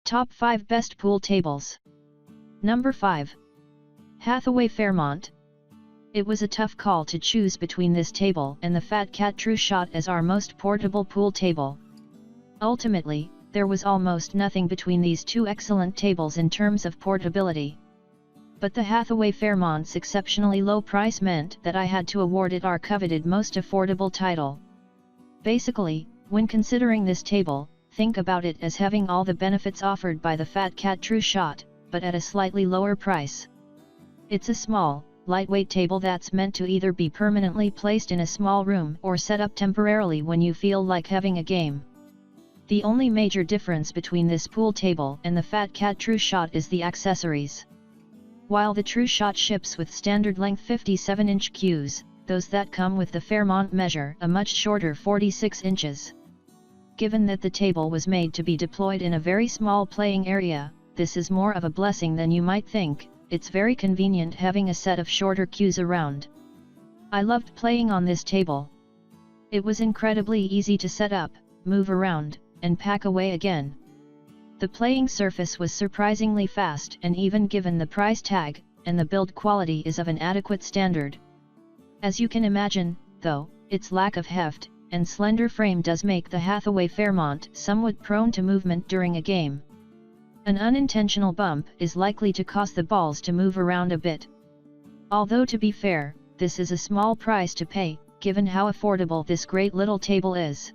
Top 5 Best Pool Tables. Number 5. Hathaway Fairmont. It was a tough call to choose between this table and the Fat Cat Trueshot as our most portable pool table. Ultimately, there was almost nothing between these two excellent tables in terms of portability. But the Hathaway Fairmont's exceptionally low price meant that I had to award it our coveted most affordable title. Basically, when considering this table, think about it as having all the benefits offered by the Fat Cat Trueshot, but at a slightly lower price. It's a small, lightweight table that's meant to either be permanently placed in a small room or set up temporarily when you feel like having a game. The only major difference between this pool table and the Fat Cat Trueshot is the accessories. While the Trueshot ships with standard length 57-inch cues, those that come with the Fairmont measure a much shorter 46 inches. Given that the table was made to be deployed in a very small playing area, this is more of a blessing than you might think. It's very convenient having a set of shorter cues around. I loved playing on this table. It was incredibly easy to set up, move around, and pack away again. The playing surface was surprisingly fast, and even given the price tag, and the build quality is of an adequate standard. As you can imagine, though, its lack of heft and slender frame does make the Hathaway Fairmont somewhat prone to movement during a game. An unintentional bump is likely to cause the balls to move around a bit. Although to be fair, this is a small price to pay, given how affordable this great little table is.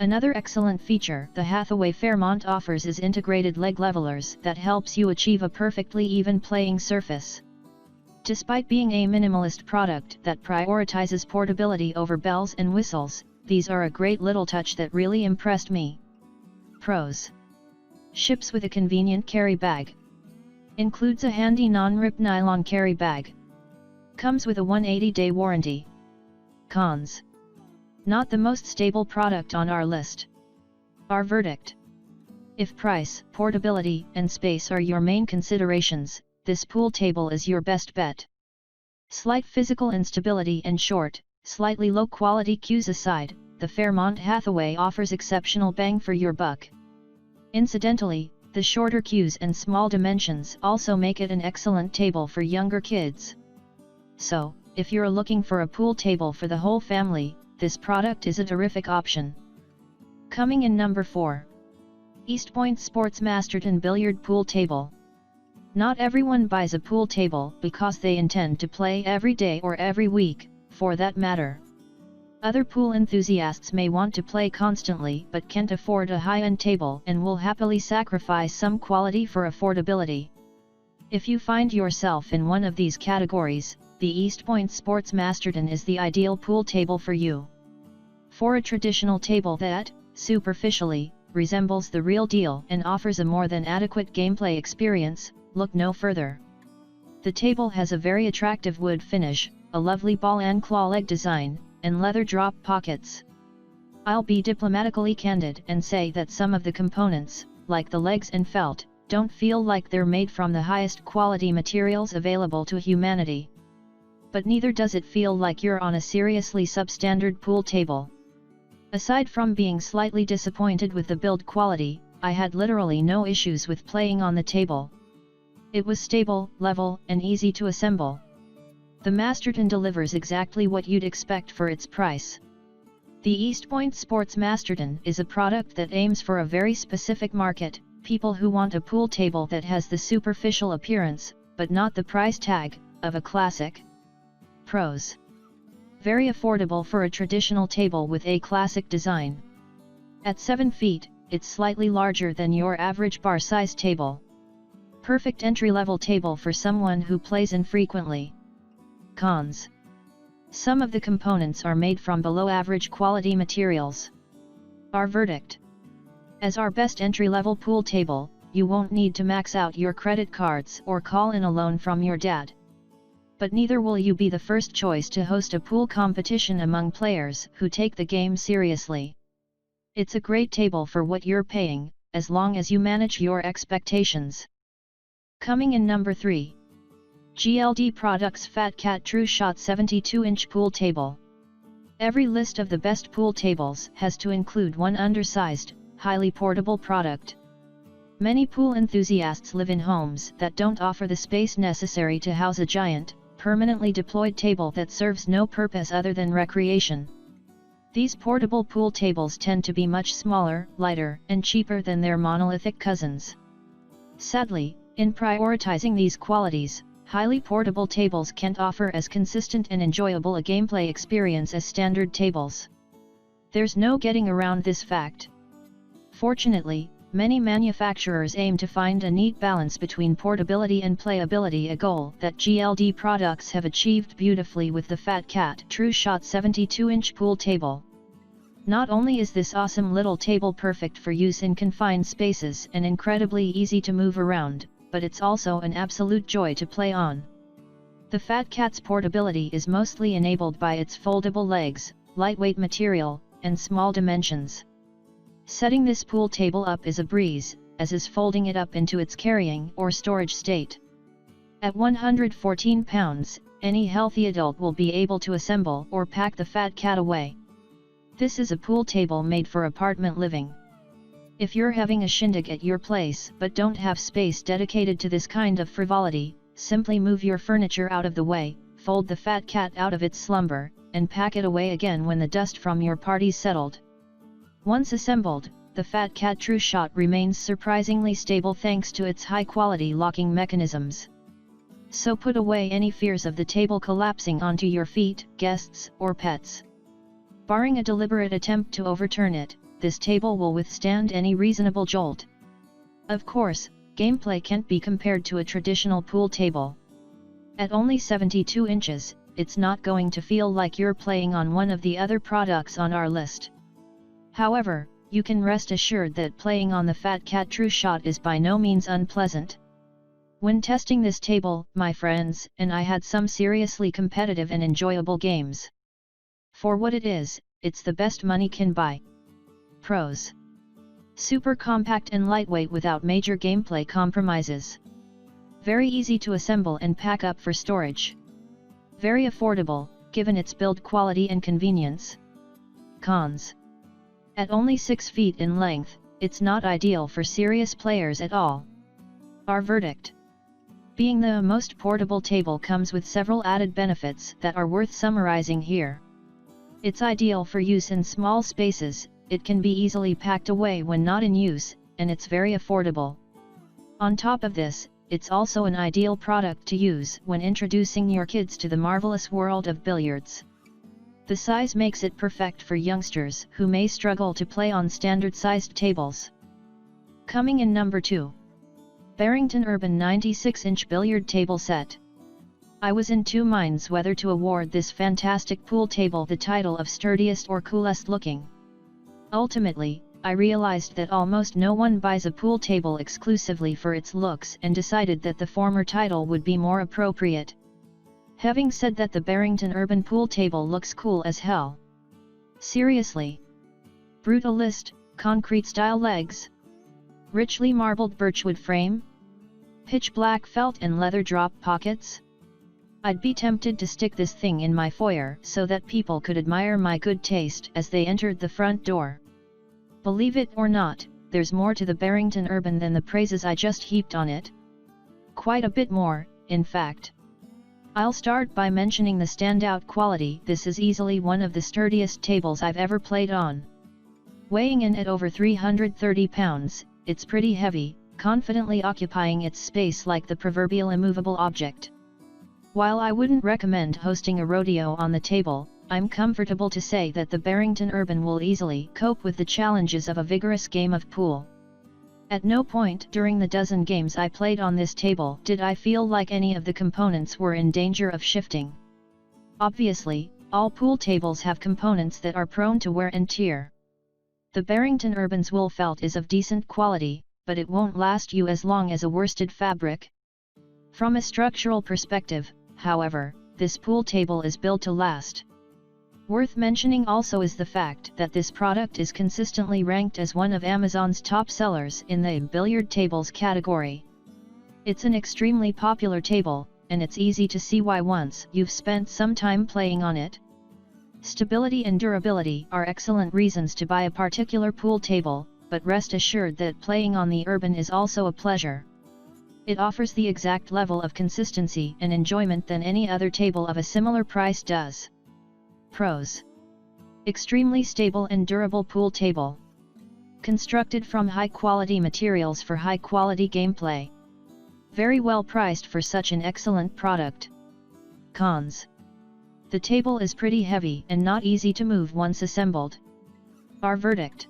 Another excellent feature the Hathaway Fairmont offers is integrated leg levelers that helps you achieve a perfectly even playing surface. Despite being a minimalist product that prioritizes portability over bells and whistles, these are a great little touch that really impressed me. Pros. Ships with a convenient carry bag. Includes a handy non-rip nylon carry bag. Comes with a 180-day warranty. Cons. Not the most stable product on our list. Our verdict. If price, portability, and space are your main considerations, this pool table is your best bet. Slight physical instability and short, slightly low-quality cues aside, the Fairmont Hathaway offers exceptional bang for your buck. Incidentally, the shorter cues and small dimensions also make it an excellent table for younger kids. So, if you're looking for a pool table for the whole family, this product is a terrific option. Coming in number 4. EastPoint Sports Masterton Billiard Pool Table. Not everyone buys a pool table because they intend to play every day or every week, for that matter. Other pool enthusiasts may want to play constantly but can't afford a high-end table and will happily sacrifice some quality for affordability. If you find yourself in one of these categories, the EastPoint Sports Masterton is the ideal pool table for you. For a traditional table that, superficially, resembles the real deal and offers a more than adequate gameplay experience, look no further. The table has a very attractive wood finish, a lovely ball and claw leg design, and leather drop pockets. I'll be diplomatically candid and say that some of the components, like the legs and felt, don't feel like they're made from the highest quality materials available to humanity. But neither does it feel like you're on a seriously substandard pool table. Aside from being slightly disappointed with the build quality, I had literally no issues with playing on the table. It was stable, level, and easy to assemble. The Masterton delivers exactly what you'd expect for its price. The EastPoint Sports Masterton is a product that aims for a very specific market, people who want a pool table that has the superficial appearance, but not the price tag, of a classic. Pros. Very affordable for a traditional table with a classic design. At 7 feet, it's slightly larger than your average bar-sized table. Perfect entry-level table for someone who plays infrequently. Cons. Some of the components are made from below-average quality materials. Our verdict. As our best entry-level pool table, you won't need to max out your credit cards or call in a loan from your dad. But neither will you be the first choice to host a pool competition among players who take the game seriously. It's a great table for what you're paying, as long as you manage your expectations. Coming in number 3. GLD Products Fat Cat Trueshot 72-inch Pool Table. Every list of the best pool tables has to include one undersized, highly portable product. Many pool enthusiasts live in homes that don't offer the space necessary to house a giant, permanently deployed table that serves no purpose other than recreation. These portable pool tables tend to be much smaller, lighter, and cheaper than their monolithic cousins. Sadly, in prioritizing these qualities, highly portable tables can't offer as consistent and enjoyable a gameplay experience as standard tables. There's no getting around this fact. Fortunately, many manufacturers aim to find a neat balance between portability and playability, a goal that GLD products have achieved beautifully with the Fat Cat Trueshot 72-inch pool table. Not only is this awesome little table perfect for use in confined spaces and incredibly easy to move around, but it's also an absolute joy to play on. The Fat Cat's portability is mostly enabled by its foldable legs, lightweight material, and small dimensions. Setting this pool table up is a breeze, as is folding it up into its carrying or storage state. At 114 pounds, any healthy adult will be able to assemble or pack the Fat Cat away. This is a pool table made for apartment living. If you're having a shindig at your place but don't have space dedicated to this kind of frivolity, simply move your furniture out of the way, fold the Fat Cat out of its slumber, and pack it away again when the dust from your party's settled. Once assembled, the Fat Cat Trueshot remains surprisingly stable thanks to its high-quality locking mechanisms. So put away any fears of the table collapsing onto your feet, guests, or pets. Barring a deliberate attempt to overturn it, this table will withstand any reasonable jolt. Of course, gameplay can't be compared to a traditional pool table. At only 72 inches, it's not going to feel like you're playing on one of the other products on our list. However, you can rest assured that playing on the Fat Cat Trueshot is by no means unpleasant. When testing this table, my friends and I had some seriously competitive and enjoyable games. For what it is, it's the best money can buy. Pros: super compact and lightweight without major gameplay compromises. Very easy to assemble and pack up for storage. Very affordable, given its build quality and convenience. Cons: at only 6 feet in length, it's not ideal for serious players at all. Our verdict: being the most portable table comes with several added benefits that are worth summarizing here. It's ideal for use in small spaces, it can be easily packed away when not in use, and it's very affordable. On top of this, it's also an ideal product to use when introducing your kids to the marvelous world of billiards. The size makes it perfect for youngsters who may struggle to play on standard-sized tables. Coming in number 2. Barrington Urban 96-inch Billiard Table Set. I was in two minds whether to award this fantastic pool table the title of sturdiest or coolest looking. Ultimately, I realized that almost no one buys a pool table exclusively for its looks and decided that the former title would be more appropriate. Having said that, the Barrington Urban pool table looks cool as hell. Seriously. Brutalist, concrete style legs. Richly marbled birchwood frame. Pitch black felt and leather drop pockets. I'd be tempted to stick this thing in my foyer so that people could admire my good taste as they entered the front door. Believe it or not, there's more to the Barrington Urban than the praises I just heaped on it. Quite a bit more, in fact. I'll start by mentioning the standout quality. This is easily one of the sturdiest tables I've ever played on. Weighing in at over 330 pounds, it's pretty heavy, confidently occupying its space like the proverbial immovable object. While I wouldn't recommend hosting a rodeo on the table, I'm comfortable to say that the Barrington Urban will easily cope with the challenges of a vigorous game of pool. At no point during the dozen games I played on this table did I feel like any of the components were in danger of shifting. Obviously, all pool tables have components that are prone to wear and tear. The Barrington Urban's wool felt is of decent quality, but it won't last you as long as a worsted fabric. From a structural perspective, however, this pool table is built to last. Worth mentioning also is the fact that this product is consistently ranked as one of Amazon's top sellers in the billiard tables category. It's an extremely popular table, and it's easy to see why once you've spent some time playing on it. Stability and durability are excellent reasons to buy a particular pool table, but rest assured that playing on the urban is also a pleasure. It offers the exact level of consistency and enjoyment than any other table of a similar price does. Pros: extremely stable and durable pool table. Constructed from high-quality materials for high-quality gameplay. Very well priced for such an excellent product. Cons: the table is pretty heavy and not easy to move once assembled. Our verdict: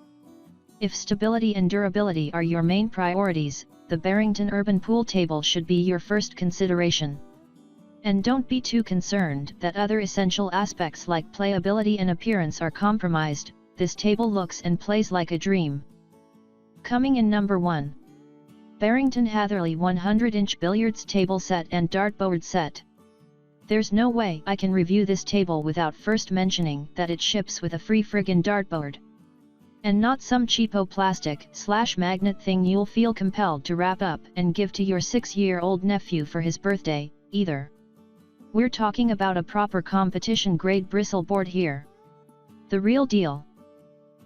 if stability and durability are your main priorities, the Barrington Urban Pool Table should be your first consideration. And don't be too concerned that other essential aspects like playability and appearance are compromised. This table looks and plays like a dream. Coming in number 1. Barrington Hatherley 100-inch Billiards Table Set and Dartboard Set. There's no way I can review this table without first mentioning that it ships with a free friggin' dartboard. And not some cheapo plastic/magnet thing you'll feel compelled to wrap up and give to your 6-year-old nephew for his birthday, either. We're talking about a proper competition-grade bristle board here. The real deal.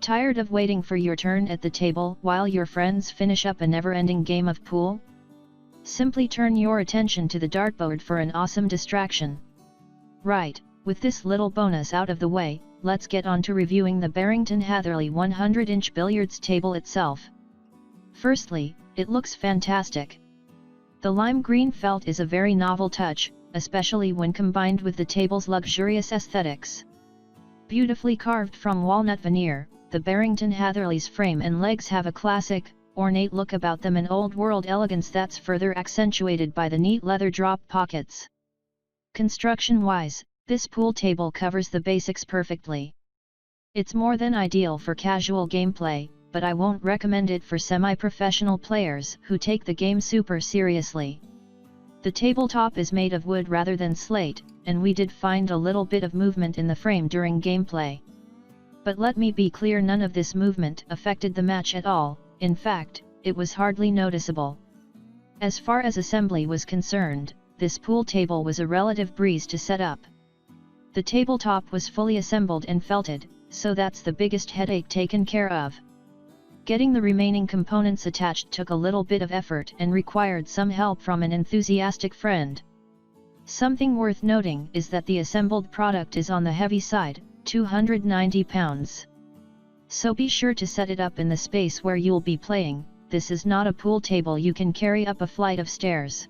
Tired of waiting for your turn at the table while your friends finish up a never-ending game of pool? Simply turn your attention to the dartboard for an awesome distraction. Right, with this little bonus out of the way, let's get on to reviewing the Barrington Hatherley 100-inch billiards table itself. Firstly, it looks fantastic. The lime green felt is a very novel touch, especially when combined with the table's luxurious aesthetics. Beautifully carved from walnut veneer, the Barrington Hatherley's frame and legs have a classic, ornate look about them, and old-world elegance that's further accentuated by the neat leather drop pockets. Construction-wise, this pool table covers the basics perfectly. It's more than ideal for casual gameplay, but I won't recommend it for semi-professional players who take the game super seriously. The tabletop is made of wood rather than slate, and we did find a little bit of movement in the frame during gameplay. But let me be clear, none of this movement affected the match at all. In fact, it was hardly noticeable. As far as assembly was concerned, this pool table was a relative breeze to set up. The tabletop was fully assembled and felted, so that's the biggest headache taken care of. Getting the remaining components attached took a little bit of effort and required some help from an enthusiastic friend. Something worth noting is that the assembled product is on the heavy side, 290 pounds. So be sure to set it up in the space where you'll be playing. This is not a pool table you can carry up a flight of stairs.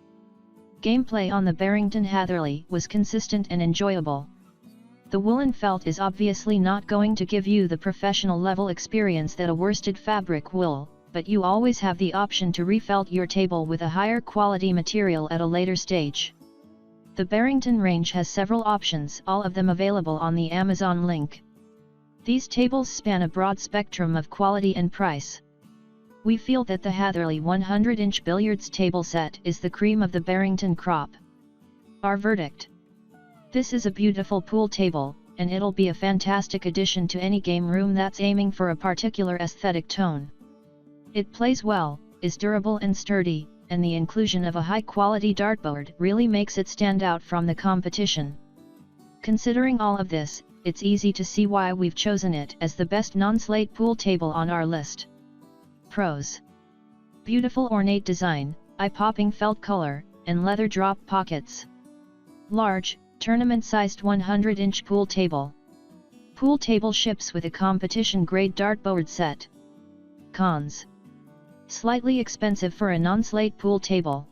Gameplay on the Barrington Hatherley was consistent and enjoyable. The woolen felt is obviously not going to give you the professional level experience that a worsted fabric will, but you always have the option to refelt your table with a higher quality material at a later stage. The Barrington range has several options, all of them available on the Amazon link. These tables span a broad spectrum of quality and price. We feel that the Hatherley 100-inch billiards table set is the cream of the Barrington crop. Our verdict: this is a beautiful pool table, and it'll be a fantastic addition to any game room that's aiming for a particular aesthetic tone. It plays well, is durable and sturdy, and the inclusion of a high-quality dartboard really makes it stand out from the competition. Considering all of this, it's easy to see why we've chosen it as the best non-slate pool table on our list. Pros: beautiful ornate design, eye-popping felt color, and leather drop pockets. Large, tournament-sized 100-inch pool table. Pool table ships with a competition-grade dartboard set. Cons: slightly expensive for a non-slate pool table.